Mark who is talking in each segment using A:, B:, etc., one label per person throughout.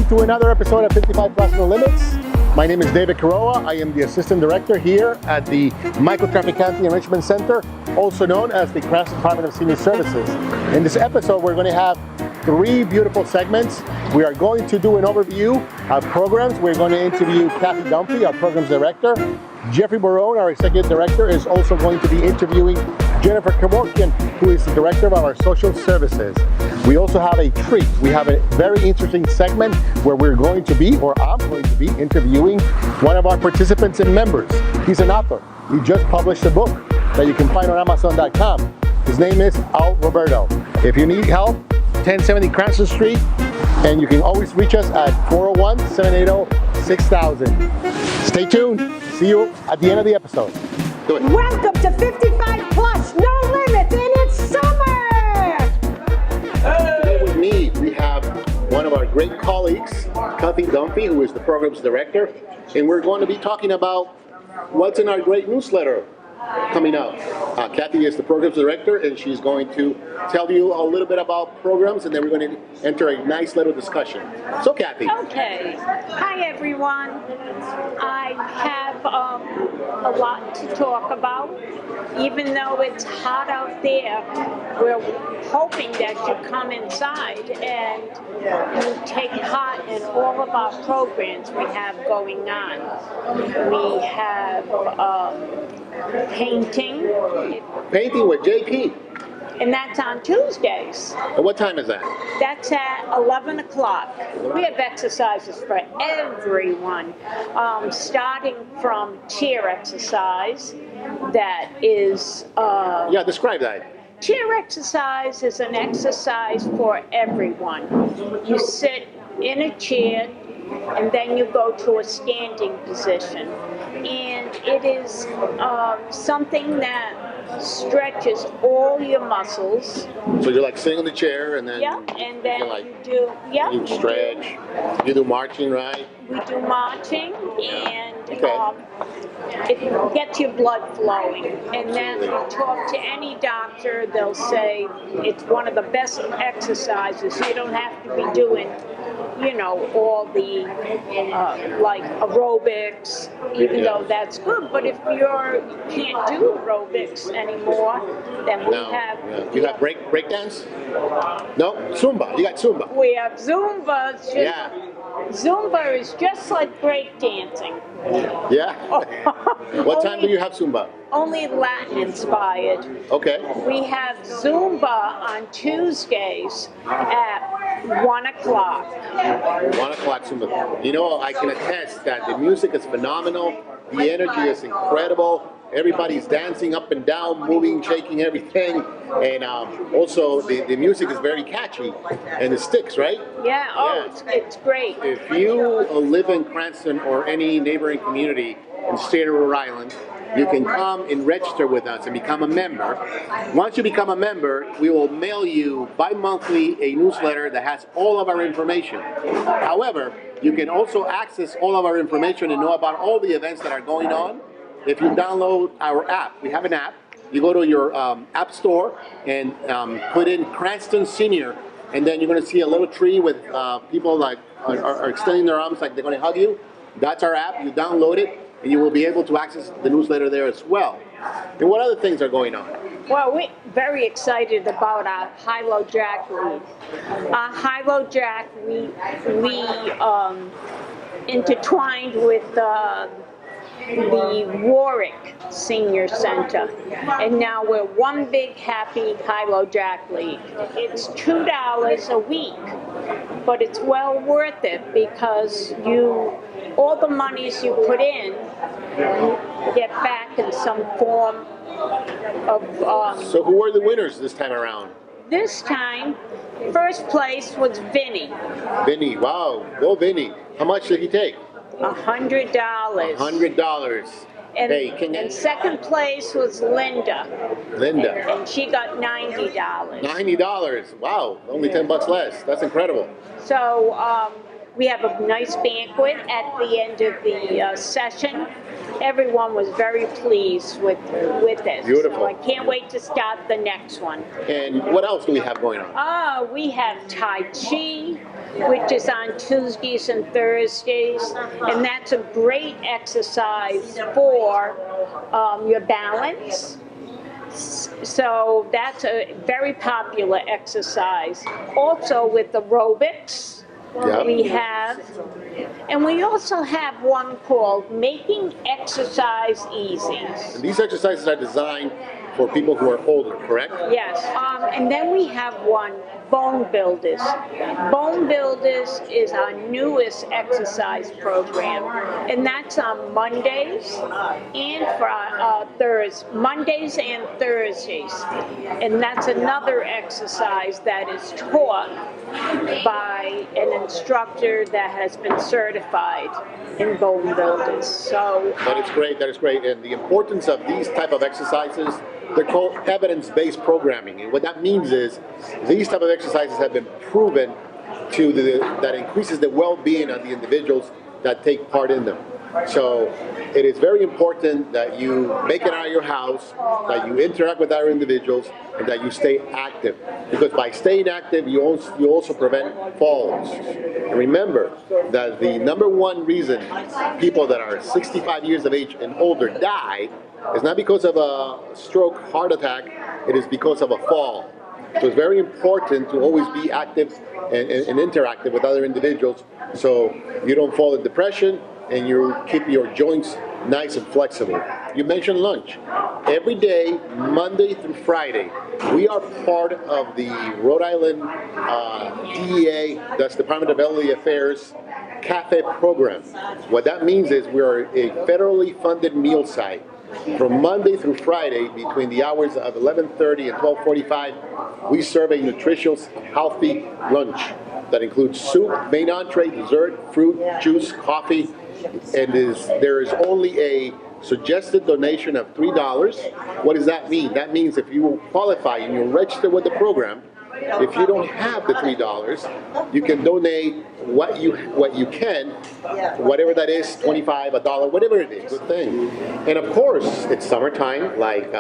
A: to another episode of 55 Plus No Limits. My name is David Caroa. I am the Assistant Director here at the Michael Traficante Enrichment Center, also known as the Cranston Department of Senior Services. In this episode, we're going to have three beautiful segments. We are going to do an overview of programs. We're going to interview Kathy Dunphy, our Programs Director. Jeffrey Barone, our Executive Director, is also going to be interviewing Jennifer Kevorkian, who is the Director of our Social Services. We also have a treat. We have a very interesting segment where we're going to be, or I'm going to be, interviewing one of our participants and members. He's an author. He just published a book that you can find on Amazon.com. His name is Al Roberto. If you need help, 1070 Cranston Street, and you can always reach us at 401-780-6000. Stay tuned. See you at the end of the episode. Do it.
B: Welcome to 55 Plus No Limits, and it's summer!
A: Today with me, we have one of our great colleagues, Kathy Dunphy, who is the Programs Director, and we're going to be talking about what's in our great newsletter coming up. Kathy is the Programs Director, and she's going to tell you a little bit about programs, and then we're going to enter a nice little discussion. So, Kathy.
B: Okay. Hi, everyone. I have a lot to talk about. Even though it's hot out there, we're hoping that you come inside and you take part in all of our programs we have going on. We have painting.
A: Painting with JP.
B: And that's on Tuesdays.
A: And what time is that?
B: That's at 11 o'clock. We have exercises for everyone, starting from chair exercise. That is...
A: yeah, describe that.
B: Chair exercise is an exercise for everyone. You sit in a chair, and then you go to a standing position. And it is something that stretches all your muscles.
A: So you're like sitting in the chair, and then,
B: and then you
A: stretch. You do marching, right?
B: We do marching, and it gets your blood flowing. And then you talk to any doctor, they'll say it's one of the best exercises. You don't have to be doing, all the like aerobics, even though that's good. But if you can't do aerobics anymore, then we have...
A: You have break dance? No? Zumba. You got Zumba.
B: We have Zumba. Zumba is just like break dancing.
A: Yeah? What time do you have Zumba?
B: Only Latin inspired.
A: Okay.
B: We have Zumba on Tuesdays at 1 o'clock.
A: 1 o'clock Zumba. I can attest that the music is phenomenal. The energy is incredible. Everybody's dancing up and down, moving, shaking everything. And also, the music is very catchy. And it sticks, right?
B: Yeah, it's great.
A: If you live in Cranston or any neighboring community in the state of Rhode Island, you can come and register with us and become a member. Once you become a member, we will mail you bi-monthly a newsletter that has all of our information. However, you can also access all of our information and know about all the events that are going on if you download our app. We have an app. You go to your app store and put in Cranston Senior, and then you're going to see a little tree with people like are extending their arms like they're going to hug you. That's our app. You download it, and you will be able to access the newsletter there as well. And what other things are going on?
B: Well, we're very excited about our high-low jack league. Our high-low jack, we intertwined with the Warwick Senior Center, and now we're one big happy high-low jack league. It's $2 a week, but it's well worth it because all the monies you put in, you get back in some form of...
A: So who were the winners this time around?
B: This time, first place was Vinny.
A: Vinny, wow. Go Vinny. How much did he take?
B: $100.
A: $100.
B: And second place was Linda. And she got $90.
A: $90. Wow. Only $10 less. That's incredible.
B: So we have a nice banquet at the end of the session. Everyone was very pleased with it.
A: Beautiful.
B: So I can't wait to start the next one.
A: And what else do we have going on?
B: We have Tai Chi, which is on Tuesdays and Thursdays, and that's a great exercise for your balance. So that's a very popular exercise. Also with aerobics, we have, and we also have one called Making Exercise Easy.
A: And these exercises are designed for people who are older, correct?
B: Yes, and then we have one, Bone Builders. Bone Builders is our newest exercise program, and that's on Mondays and Mondays and Thursdays. And that's another exercise that is taught by an instructor that has been certified in Bone Builders. So
A: that is great. That is great. And the importance of these type of exercises, they're called evidence-based programming. And what that means is these type of exercises have been proven that increases the well-being of the individuals that take part in them. So it is very important that you make it out of your house, that you interact with other individuals, and that you stay active. Because by staying active, you also prevent falls. And remember that the number one reason people that are 65 years of age and older die is not because of a stroke, heart attack, it is because of a fall. So it's very important to always be active and interactive with other individuals so you don't fall in depression and you keep your joints nice and flexible. You mentioned lunch. Every day, Monday through Friday, we are part of the Rhode Island DEA, that's Department of Elderly Affairs, Cafe program. What that means is we are a federally funded meal site. From Monday through Friday, between the hours of 11:30 and 12:45, we serve a nutritious, healthy lunch that includes soup, main entree, dessert, fruit, juice, coffee, and there is only a suggested donation of $3. What does that mean? That means if you qualify and you register with the program, if you don't have the $3, you can donate what you can, whatever that is, $25, $1, whatever it is. Good thing. And of course, it's summertime, like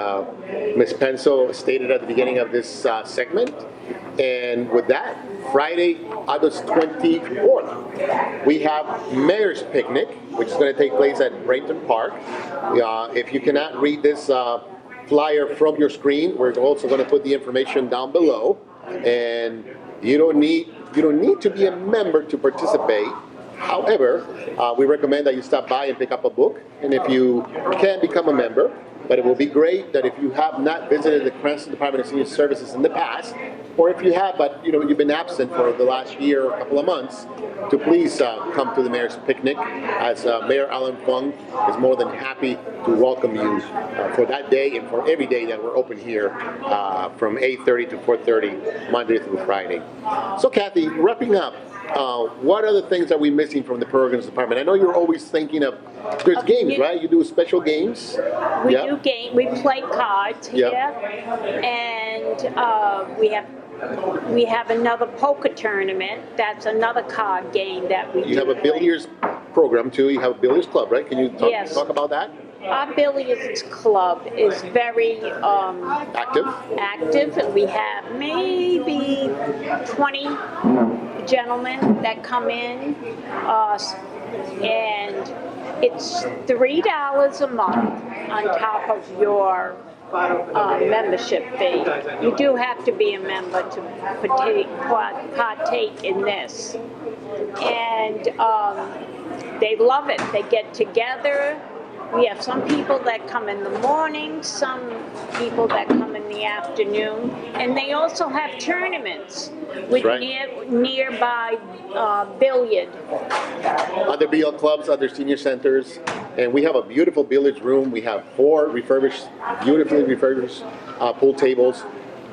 A: Ms. Penso stated at the beginning of this segment. And with that, Friday, August 24th, we have Mayor's Picnic, which is going to take place at Bradenton Park. If you cannot read this flyer from your screen, we're also going to put the information down below. And you don't need to be a member to participate. However, we recommend that you stop by and pick up a book. And if you can, become a member. But it will be great that if you have not visited the Cranston Department of Senior Services in the past, or if you have, but you've been absent for the last year or a couple of months, to please come to the Mayor's Picnic, as Mayor Alan Fung is more than happy to welcome you for that day and for every day that we're open here from 8:30 to 4:30, Monday through Friday. So Kathy, wrapping up, what are the things that we're missing from the programs department? I know you're always thinking of, there's games, right? You do special games?
B: We do games. We play cards here, and we have another poker tournament. That's another card game that we do.
A: You have a billiards program too. You have a billiards club, right? Can you talk about that?
B: Our billiards club is very
A: active.
B: And we have maybe 20 gentlemen that come in, and it's $3 a month on top of your membership fee. You do have to be a member to partake in this. And they love it. They get together. We have some people that come in the morning, some people that come in the afternoon, and they also have tournaments with nearby billiard.
A: Other BL clubs, other senior centers, and we have a beautiful billiards room. We have 4 beautifully refurbished pool tables.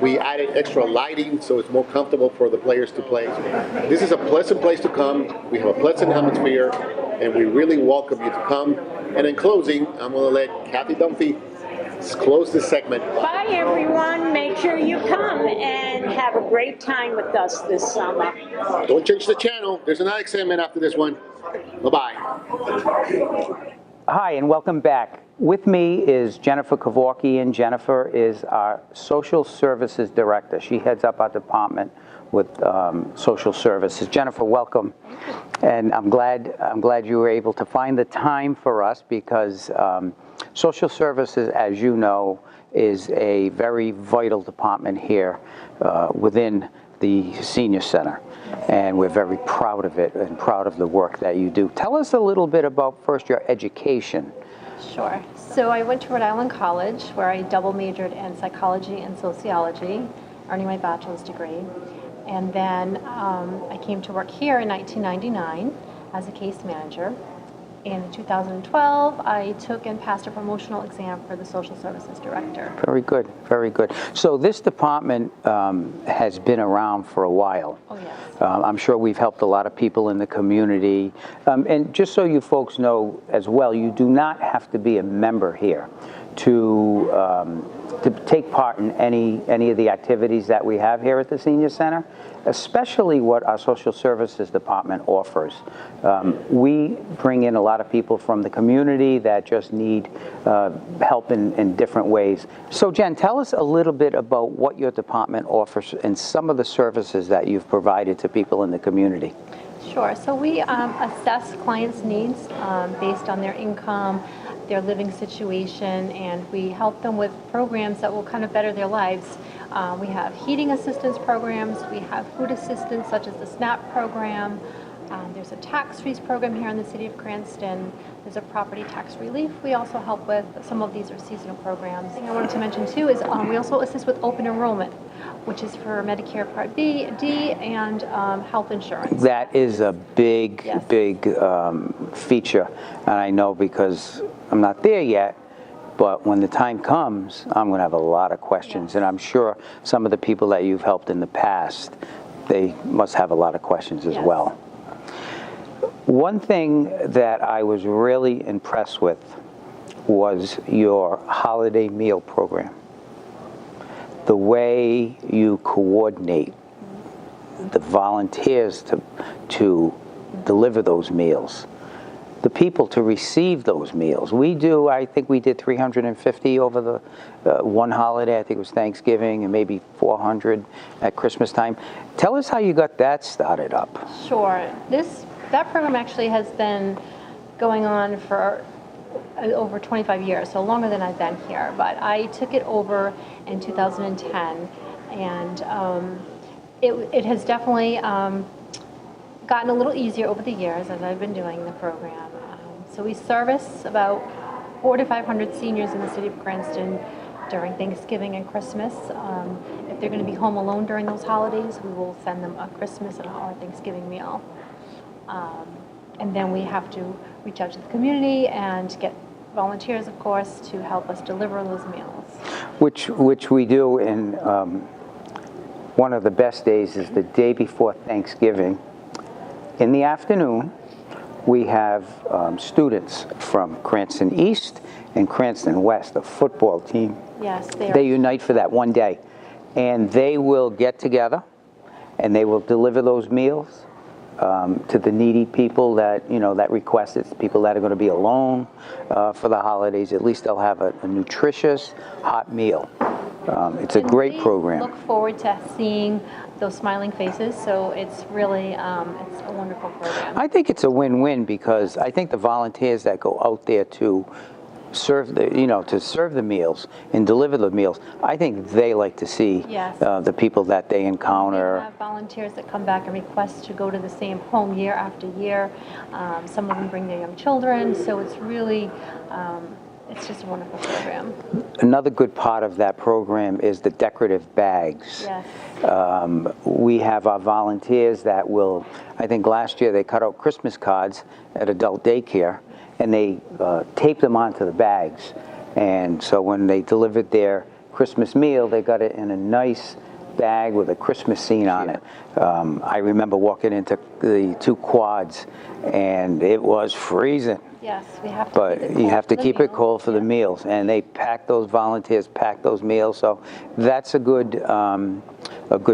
A: We added extra lighting so it's more comfortable for the players to play. This is a pleasant place to come. We have a pleasant atmosphere, and we really welcome you to come. And in closing, I'm going to let Kathy Dunphy Let's close this segment.
B: Bye, everyone. Make sure you come and have a great time with us this summer.
A: Don't change the channel. There's an ag segment after this one. Bye-bye.
C: Hi, and welcome back. With me is Jennifer Kevorkian. Jennifer is our Social Services Director. She heads up our department with Social Services. Jennifer, welcome. And I'm glad you were able to find the time for us because Social Services, as you know, is a very vital department here within the Senior Center. And we're very proud of it and proud of the work that you do. Tell us a little bit about first your education.
D: Sure. So I went to Rhode Island College where I double majored in psychology and sociology, earning my bachelor's degree. And then I came to work here in 1999 as a case manager. And in 2012, I took and passed a promotional exam for the Social Services Director.
C: Very good, very good. So this department has been around for a while.
D: Oh, yes.
C: I'm sure we've helped a lot of people in the community. And just so you folks know as well, you do not have to be a member here to take part in any of the activities that we have here at the Senior Center, especially what our Social Services Department offers. We bring in a lot of people from the community that just need help in different ways. So Jen, tell us a little bit about what your department offers and some of the services that you've provided to people in the community.
D: Sure. So we assess clients' needs based on their income, their living situation, and we help them with programs that will kind of better their lives. We have heating assistance programs, we have food assistance such as the SNAP program, there's a tax freeze program here in the city of Cranston, there's a property tax relief we also help with. Some of these are seasonal programs. The thing I wanted to mention too is we also assist with open enrollment, which is for Medicare Part B, D, and health insurance.
C: That is a big,
D: Yes.
C: big feature, and I know because I'm not there yet, but when the time comes, I'm going to have a lot of questions,
D: Yes.
C: and I'm sure some of the people that you've helped in the past, they must have a lot of questions as
D: Yes.
C: well. One thing that I was really impressed with was your holiday meal program. The way you coordinate the volunteers to deliver those meals, the people to receive those meals. I think we did 350 over the one holiday. I think it was Thanksgiving, and maybe 400 at Christmas time. Tell us how you got that started up.
D: Sure. That program actually has been going on for over 25 years, so longer than I've been here. But I took it over in 2010, and it has definitely gotten a little easier over the years as I've been doing the program. So we service about 400 to 500 seniors in the city of Cranston during Thanksgiving and Christmas. If they're going to be home alone during those holidays, we will send them a Christmas or Thanksgiving meal. And then we have to reach out to the community and get volunteers, of course, to help us deliver those meals.
C: Which we do, and one of the best days is the day before Thanksgiving. In the afternoon, we have students from Cranston East and Cranston West, a football team.
D: Yes,
C: They unite for that one day, and they will get together and they will deliver those meals to the needy people that request it, people that are going to be alone for the holidays. At least they'll have a nutritious hot meal. It's a great program.
D: Look forward to seeing those smiling faces. So it's really it's a wonderful program.
C: I think it's a win-win because I think the volunteers that go out there to serve the meals and deliver the meals, I think they like to see
D: Yes.
C: the people that they encounter.
D: We have volunteers that come back and request to go to the same home year after year. Some of them bring their young children, so it's really it's just a wonderful program.
C: Another good part of that program is the decorative bags.
D: Yes.
C: We have our volunteers that will, I think last year they cut out Christmas cards at adult daycare and they taped them onto the bags. And so when they delivered their Christmas meal, they got it in a nice bag with a Christmas scene on it. I remember walking into the two quads and it was freezing.
D: Yes, we have to.
C: But
D: keep it
C: you
D: cold
C: have to
D: for the
C: keep it
D: meals.
C: cold for the meals, and they pack those volunteers, pack those meals. So that's a good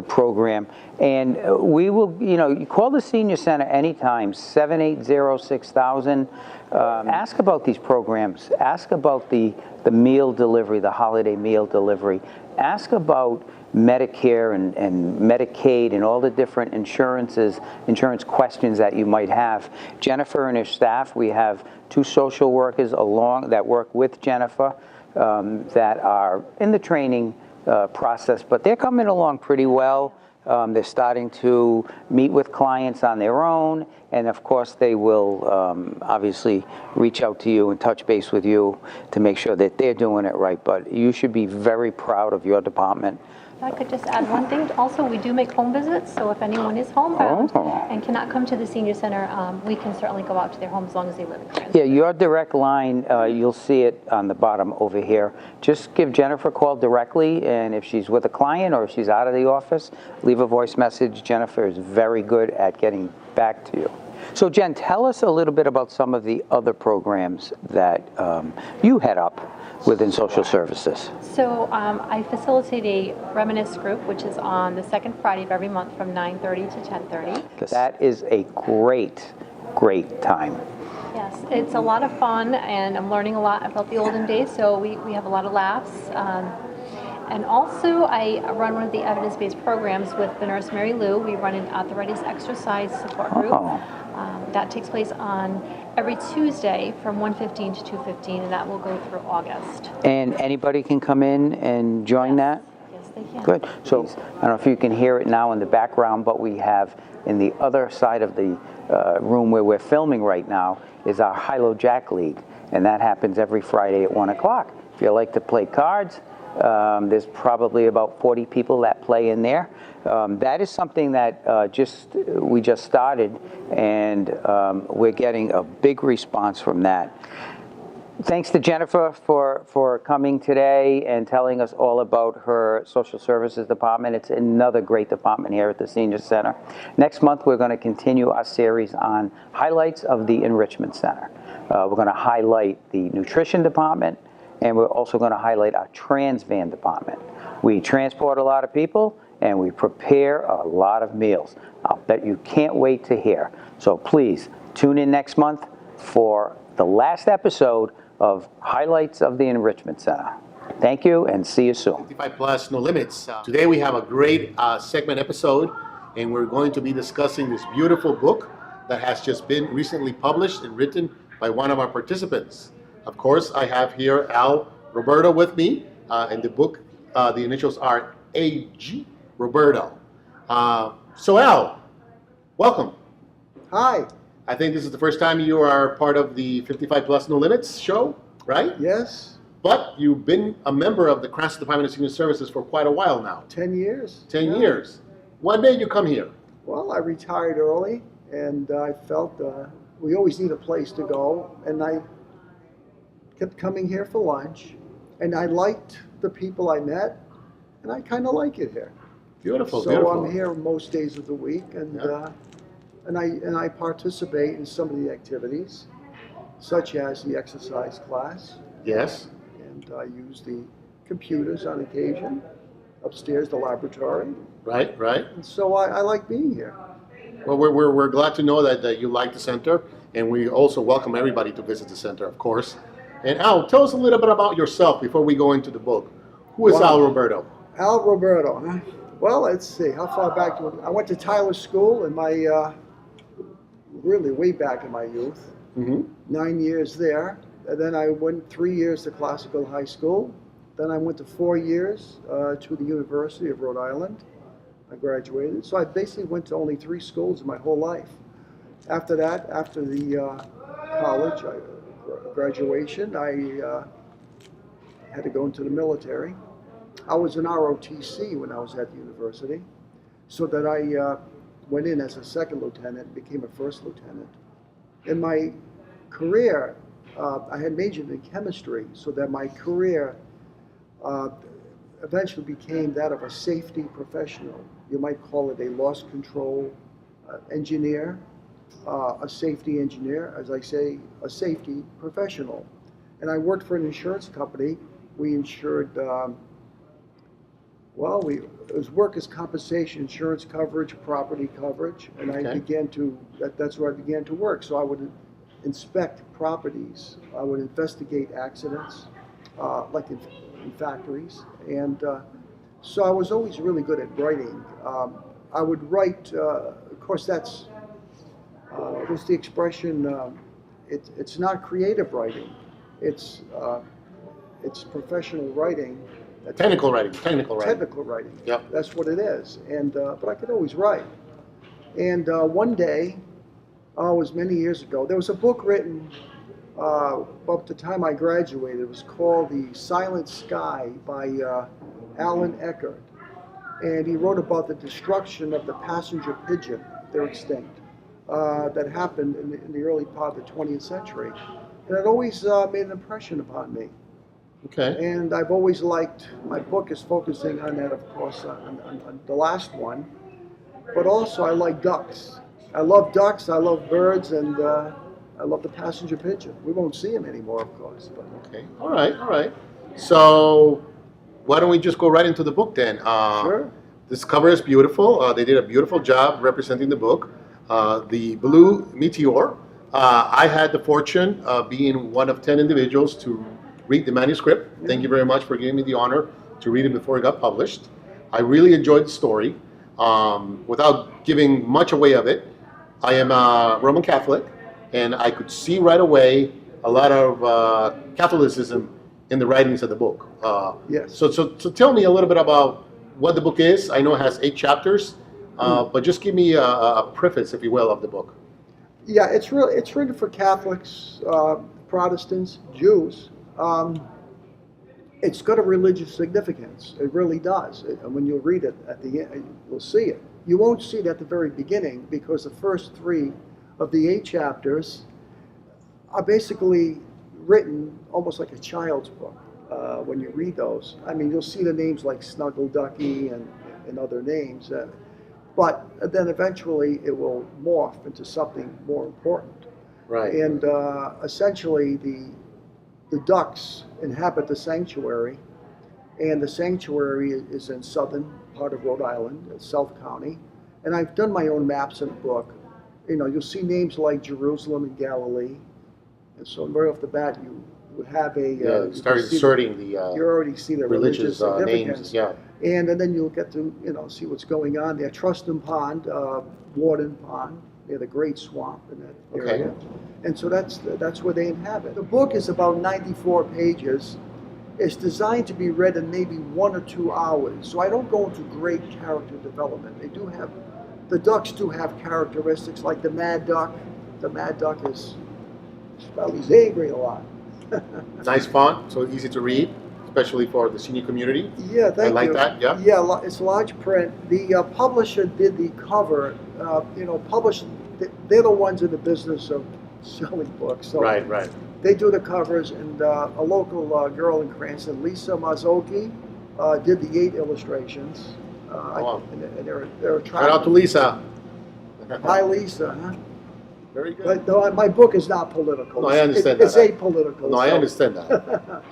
C: program. And we will, you call the senior center anytime, 780-6000. Ask about these programs. Ask about the meal delivery, the holiday meal delivery. Ask about Medicare and Medicaid and all the different insurance questions that you might have. Jennifer and her staff, we have 2 social workers that work with Jennifer that are in the training process, but they're coming along pretty well. They're starting to meet with clients on their own, and of course they will obviously reach out to you and touch base with you to make sure that they're doing it right. But you should be very proud of your department.
D: If I could just add one thing. Also, we do make home visits, so if anyone is homebound and cannot come to the senior center, we can certainly go out to their home as long as they live in Cranston.
C: Yeah, your direct line, you'll see it on the bottom over here. Just give Jennifer a call directly, and if she's with a client or if she's out of the office, leave a voice message. Jennifer is very good at getting back to you. So Jen, tell us a little bit about some of the other programs that you head up within social services.
D: So I facilitate a Reminisce group, which is on the second Friday of every month from 9:30 to 10:30.
C: That is a great time.
D: Yes, it's a lot of fun, and I'm learning a lot about the olden days, so we have a lot of laughs. And also, I run one of the evidence-based programs with the nurse Mary Lou. We run an arthritis exercise support group. That takes place on every Tuesday from 1:15 to 2:15, and that will go through August.
C: And anybody can come in and join that?
D: Yes, they can.
C: Good. So I don't know if you can hear it now in the background, but we have in the other side of the room where we're filming right now is our High-Low Jack League, and that happens every Friday at 1 o'clock. If you like to play cards, there's probably about 40 people that play in there. That is something that we just started, and we're getting a big response from that. Thanks to Jennifer for coming today and telling us all about her social services department. It's another great department here at the Senior Center. Next month, we're going to continue our series on highlights of the Enrichment Center. We're going to highlight the nutrition department, and we're also going to highlight our trans van department. We transport a lot of people, and we prepare a lot of meals. I'll bet you can't wait to hear. So please tune in next month for the last episode of Highlights of the Enrichment Center. Thank you, and see you soon.
A: 55 plus, no limits. Today we have a great segment episode, and we're going to be discussing this beautiful book that has just been recently published and written by one of our participants. Of course, I have here Al Roberto with me, and the book, the initials are AG Roberto. So Al, welcome.
E: Hi.
A: I think this is the first time you are part of the 55 Plus No Limits show, right?
E: Yes.
A: But you've been a member of the Cranston Department of Senior Services for quite a while now.
E: 10 years.
A: 10 years. What made you come here?
E: Well, I retired early, and I felt we always need a place to go, and I kept coming here for lunch, and I liked the people I met, and I kind of like it here.
A: Beautiful,
E: so
A: beautiful.
E: I'm here most days of the week, and I participate in some of the activities, such as the exercise class.
A: Yes.
E: And I use the computers on occasion, upstairs the laboratory.
A: Right, right.
E: And so I like being here.
A: Well, we're glad to know that you like the center, and we also welcome everybody to visit the center, of course. And Al, tell us a little bit about yourself before we go into the book. Who is Al Roberto?
E: Al Roberto, huh? Well, let's see, how far back I went to Tyler School in my, really way back in my youth. 9 years there. And then I went 3 years to Classical High School. Then I went to 4 years to the University of Rhode Island. I graduated. So I basically went to only 3 schools in my whole life. After that, after the college graduation, I had to go into the military. I was an ROTC when I was at the university, so that I went in as a second lieutenant and became a first lieutenant. In my career, I had majored in chemistry, so that my career eventually became that of a safety professional. You might call it a loss control engineer. a safety engineer, as I say, a safety professional. And I worked for an insurance company. We insured, it was workers' compensation insurance coverage, property coverage, and I began to, that's where I began to work. So I would inspect properties, I would investigate accidents, like in factories, and so I was always really good at writing. I would write, of course that's, what's the expression, it's not creative writing, it's professional writing.
A: Technical writing. Technical writing.
E: Technical writing.
A: Yep.
E: That's what it is. And but I could always write. And one day, it was many years ago, there was a book written about the time I graduated. It was called The Silent Sky by Alan Eckert. And he wrote about the destruction of the passenger pigeon, they're extinct, that happened in the early part of the 20th century. And it always made an impression upon me.
A: Okay.
E: And I've always liked, my book is focusing on that, of course, on the last one. But also I like ducks. I love ducks, I love birds, and I love the passenger pigeon. We won't see him anymore, of course. But.
A: Okay. All right. All right. So why don't we just go right into the book then?
E: Sure.
A: This cover is beautiful. They did a beautiful job representing the book. The Blue Meteor. I had the fortune of being one of 10 individuals to read the manuscript. Thank you very much for giving me the honor to read it before it got published. I really enjoyed the story. Without giving much away of it, I am a Roman Catholic, and I could see right away a lot of Catholicism in the writings of the book.
E: Yes.
A: So tell me a little bit about what the book is. I know it has 8 chapters, but just give me a preface, if you will, of the book.
E: Yeah, it's written for Catholics, Protestants, Jews. It's got a religious significance. It really does. And when you read it at the end, you'll see it. You won't see it at the very beginning because the first 3 of the 8 chapters are basically written almost like a child's book. When you read those, I mean, you'll see the names like Snuggle Ducky and other names, but then eventually it will morph into something more important.
A: Right.
E: And essentially, the ducks inhabit the sanctuary, and the sanctuary is in southern part of Rhode Island, South County. And I've done my own maps in the book. You know, you'll see names like Jerusalem and Galilee, and so right off the bat you would have a
A: start inserting
E: you already see the religious significance.
A: names. Yeah.
E: And then you'll get to see what's going on there. Truston Pond, Warden Pond, near the Great Swamp in that area.
A: Okay.
E: And so that's where they inhabit. The book is about 94 pages. It's designed to be read in maybe 1 or 2 hours. So I don't go into great character development. The ducks do have characteristics like the mad duck. The mad duck is, well, he's angry a lot.
A: Nice font, so easy to read, especially for the senior community.
E: Yeah, thank you.
A: I like that, yeah.
E: Yeah, it's large print. The publisher did the cover. They're the ones in the business of selling books. So
A: Right.
E: they do the covers, and a local girl in Cranston, Lisa Mazzocchi, did the 8 illustrations.
A: Wow.
E: And they're attractive.
A: Shout out to Lisa.
E: Hi, Lisa. Huh?
A: Very good.
E: But no, my book is not political.
A: No, I understand
E: It's
A: that.
E: apolitical.
A: No, I understand that.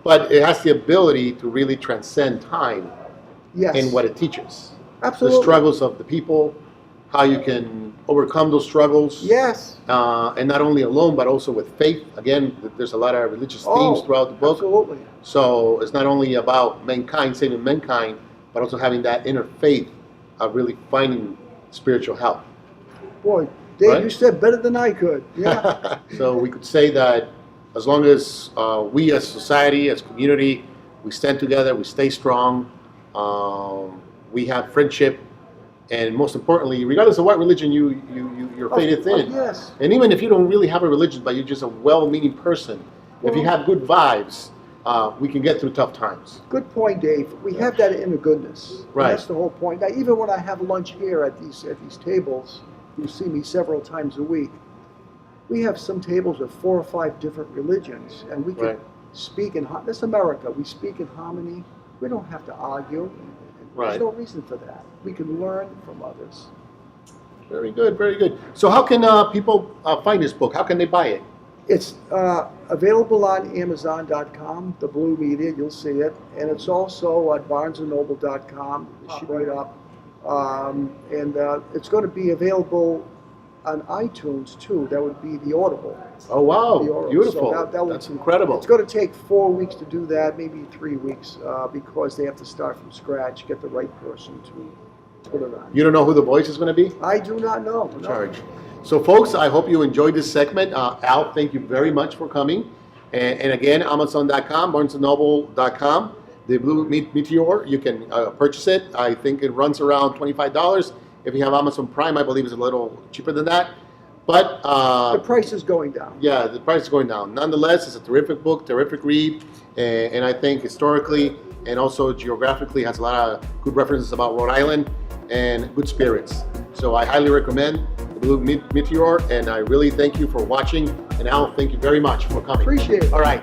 A: But it has the ability to really transcend time
E: Yes.
A: in what it teaches.
E: Absolutely.
A: The struggles of the people, how you can overcome those struggles.
E: Yes.
A: And not only alone, but also with faith. Again, there's a lot of religious themes throughout the book.
E: Absolutely.
A: So it's not only about mankind, saving mankind, but also having that inner faith of really finding spiritual help.
E: Boy, Dave,
A: Right?
E: you said better than I could. Yeah.
A: So we could say that as long as we as society, as community, we stand together, we stay strong, we have friendship, and most importantly, regardless of what religion you're faith in,
E: Yes.
A: and even if you don't really have a religion, but you're just a well-meaning person, if you have good vibes, we can get through tough times.
E: Good point, Dave. We have that inner goodness.
A: Right.
E: That's the whole point. Now, even when I have lunch here at these tables, you see me several times a week. We have some tables with 4 or 5 different religions, and we can
A: Right.
E: speak in. This is America. We speak in harmony. We don't have to argue.
A: Right.
E: There's no reason for that. We can learn from others.
A: Very good, very good. So how can people find this book? How can they buy it?
E: It's available on Amazon.com, the blue media, you'll see it. And it's also at BarnesandNoble.com, it's right up. And it's going to be available on iTunes too. That would be the Audible.
A: Oh, wow.
E: The Audible.
A: Beautiful.
E: So
A: That's incredible.
E: It's going to take 4 weeks to do that, maybe 3 weeks, because they have to start from scratch, get the right person to put it on.
A: You don't know who the voice is going to be?
E: I do not know. No.
A: Charge. So, folks, I hope you enjoyed this segment. Al, thank you very much for coming. And again, Amazon.com, BarnesandNoble.com. The Blue Meteor, you can purchase it. I think it runs around $25. If you have Amazon Prime, I believe it's a little cheaper than that. But
E: the price is going down.
A: Yeah, the price is going down. Nonetheless, it's a terrific book, terrific read, and I think historically and also geographically has a lot of good references about Rhode Island and good spirits. So I highly recommend the Blue Meteor, and I really thank you for watching. And Al, thank you very much for coming.
E: Appreciate it.
A: All right.